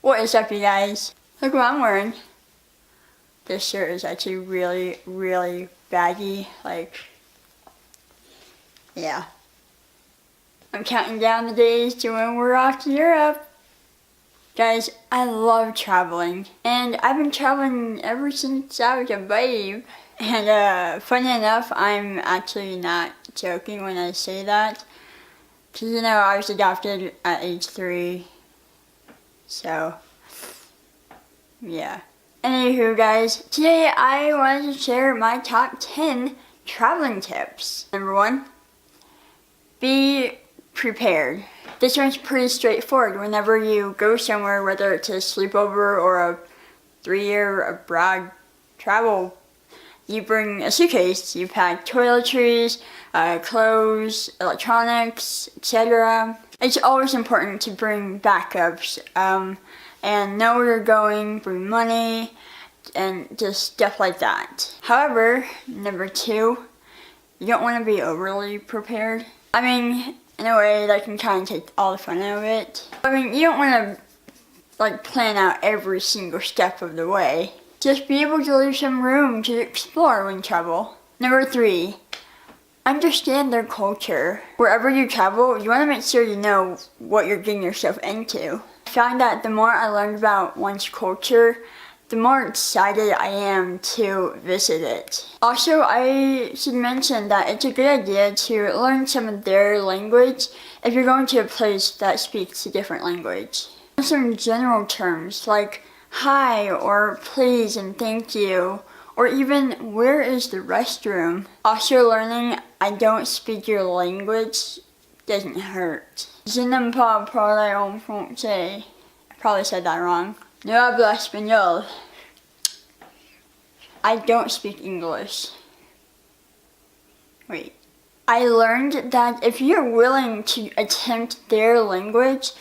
What is up, you guys? Look what I'm wearing. This shirt is actually really, really baggy. Like, yeah. I'm counting down the days to when we're off to Europe. Guys, I love traveling. And I've been traveling ever since I was a babe. And funny enough, I'm actually not joking when I say that. Because, you know, I was adopted at age 3. So, yeah. Anywho, guys, today I wanted to share my top 10 traveling tips. Number 1, be prepared. This one's pretty straightforward. Whenever you go somewhere, whether it's a sleepover or a 3-year abroad travel, you bring a suitcase. You pack toiletries, clothes, electronics, etc. It's always important to bring backups and know where you're going, bring money, and just stuff like that. However, number 2, you don't want to be overly prepared. I mean, in a way, that can kind of take all the fun out of it. I mean, you don't want to like plan out every single step of the way. Just be able to leave some room to explore when you travel. Number 3, understand their culture. Wherever you travel, you want to make sure you know what you're getting yourself into. I found that the more I learned about one's culture, the more excited I am to visit it. Also, I should mention that it's a good idea to learn some of their language if you're going to a place that speaks a different language. Some general terms like hi or please and thank you, or even where is the restroom. Also, learning I don't speak your language doesn't hurt. Je n'aime pas parler en français. I probably said that wrong. No hablo español. I don't speak English. Wait. I learned that if you're willing to attempt their language,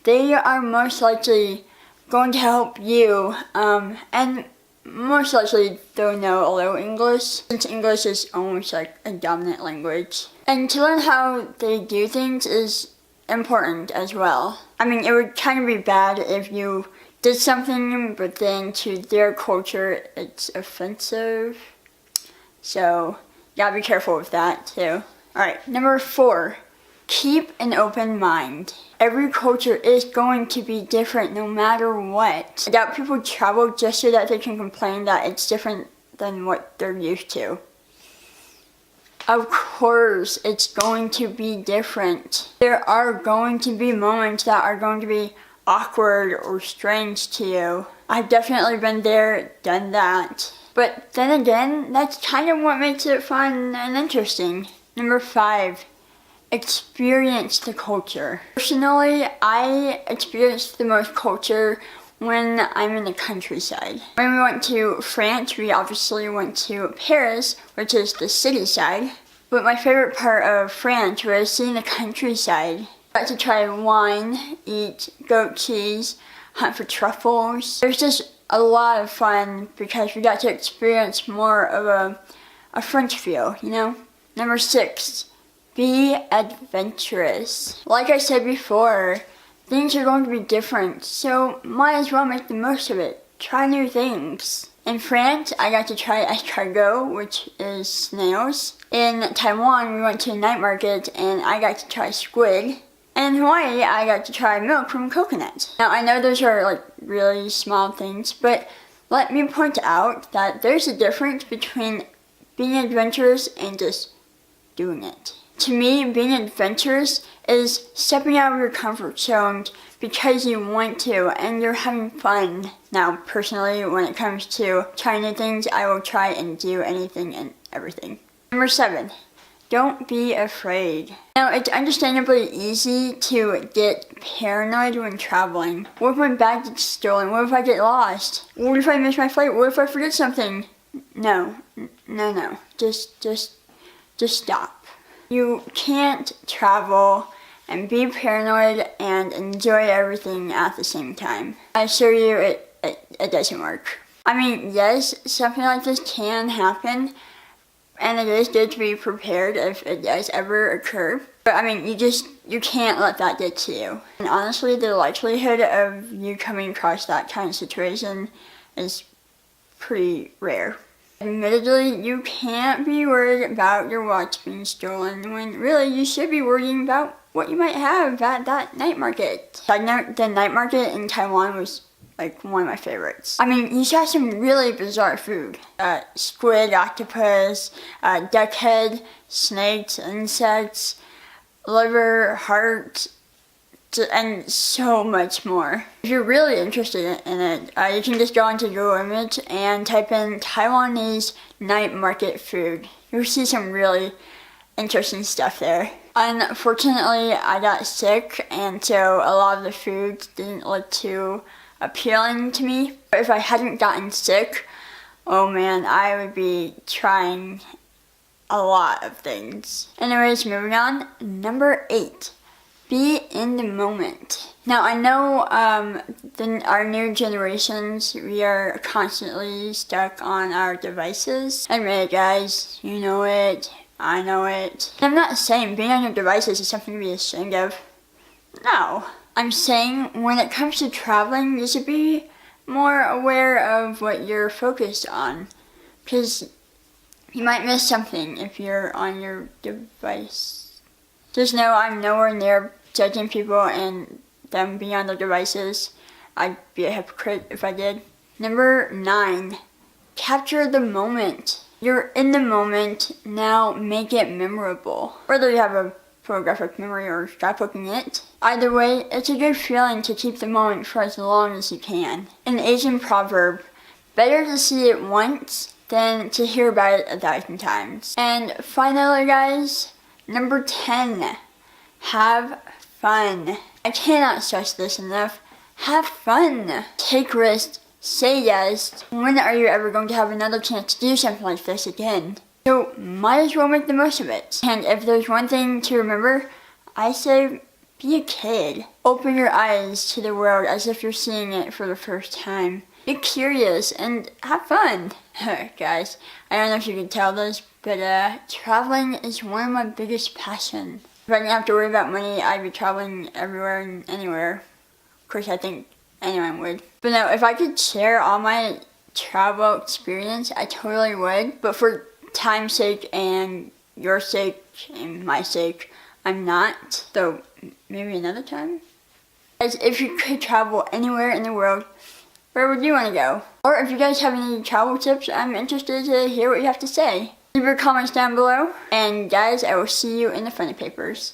they are most likely going to help you, and most likely they'll know a little English, since English is almost like a dominant language. And to learn how they do things is important as well. I mean, it would kind of be bad if you did something, but then to their culture it's offensive. So, you gotta be careful with that too. Alright, number 4, keep an open mind. Every culture is going to be different no matter what. I doubt people travel just so that they can complain that it's different than what they're used to. Of course, it's going to be different. There are going to be moments that are going to be awkward or strange to you. I've definitely been there, done that. But then again, that's kind of what makes it fun and interesting. Number 5, experience the culture. Personally, I experienced the most culture when I'm in the countryside. When we went to France, we obviously went to Paris, which is the city side. But my favorite part of France was seeing the countryside. I got to try wine, eat goat cheese, hunt for truffles. It was just a lot of fun because we got to experience more of a French feel, you know? Number 6, be adventurous. Like I said before, things are going to be different, so might as well make the most of it. Try new things. In France, I got to try escargot, which is snails. In Taiwan, we went to a night market and I got to try squid. And in Hawaii, I got to try milk from coconut. Now, I know those are like really small things, but let me point out that there's a difference between being adventurous and just doing it. To me, being adventurous is stepping out of your comfort zone because you want to and you're having fun. Now, personally, when it comes to trying new things, I will try and do anything and everything. Number 7, don't be afraid. Now, it's understandably easy to get paranoid when traveling. What if my bag gets stolen? What if I get lost? What if I miss my flight? What if I forget something? No. Just stop. You can't travel and be paranoid and enjoy everything at the same time. I assure you it doesn't work. I mean, yes, something like this can happen, and it is good to be prepared if it does ever occur. But I mean, you just you can't let that get to you. And honestly, the likelihood of you coming across that kind of situation is pretty rare. Admittedly, you can't be worried about your watch being stolen when really you should be worrying about what you might have at that night market. Side note, the night market in Taiwan was like one of my favorites. I mean, you saw some really bizarre food. Squid, octopus, duck head, snakes, insects, liver, heart, and so much more. If you're really interested in it, you can just go into Google Image and type in Taiwanese night market food. You'll see some really interesting stuff there. Unfortunately, I got sick, and so a lot of the foods didn't look too appealing to me. But if I hadn't gotten sick, oh man, I would be trying a lot of things. Anyways, moving on. Number 8. Be in the moment. Now, I know our new generations, we are constantly stuck on our devices. Admit it, guys. You know it. I know it. I'm not saying being on your devices is something to be ashamed of. No. I'm saying when it comes to traveling, you should be more aware of what you're focused on. Because you might miss something if you're on your device. Just know I'm nowhere near judging people and them being on their devices. I'd be a hypocrite if I did. Number 9, capture the moment. You're in the moment, now make it memorable. Whether you have a photographic memory or scrapbooking it. Either way, it's a good feeling to keep the moment for as long as you can. An Asian proverb, better to see it once than to hear about it 1,000 times. And finally, guys, number 10, have fun. I cannot stress this enough. Have fun. Take risks. Say yes. When are you ever going to have another chance to do something like this again? So might as well make the most of it. And if there's one thing to remember, I say be a kid. Open your eyes to the world as if you're seeing it for the first time. Be curious and have fun. Guys, I don't know if you can tell this, but traveling is one of my biggest passions. If I didn't have to worry about money, I'd be traveling everywhere and anywhere. Of course, I think anyone would. But no, if I could share all my travel experience, I totally would. But for time's sake and your sake and my sake, I'm not. So maybe another time. Guys, if you could travel anywhere in the world, where would you want to go? Or if you guys have any travel tips, I'm interested to hear what you have to say. Leave your comments down below. And guys, I will see you in the funny papers.